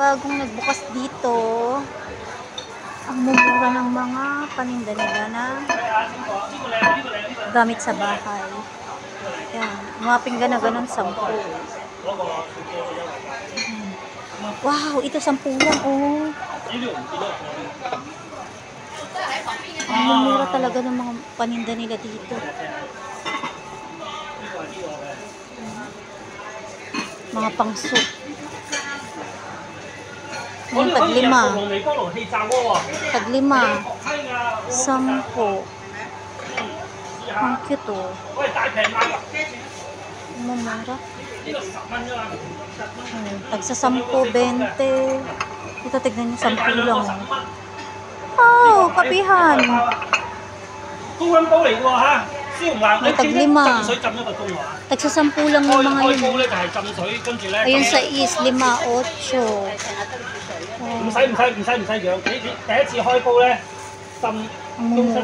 bagong nagbukas dito. Ang mumura ng mga paninda nila na gamit sa bahay. Yan, mga pinggan na ganun, 10. Wow, ito 10 lang, oh. Ang mumura talaga ng mga paninda nila dito. Mga pang-soup. Yung tag-5. Tag-5. 10. Ang cute, oh. Mumura. Tagsa 10, 20. Ito, tignan nyo, 10 lang. Oh, kapihan. May tag-5. Tagsa 10 lang yung mga yun. Ayun sa is, 5, 8. Oh. Ang mura.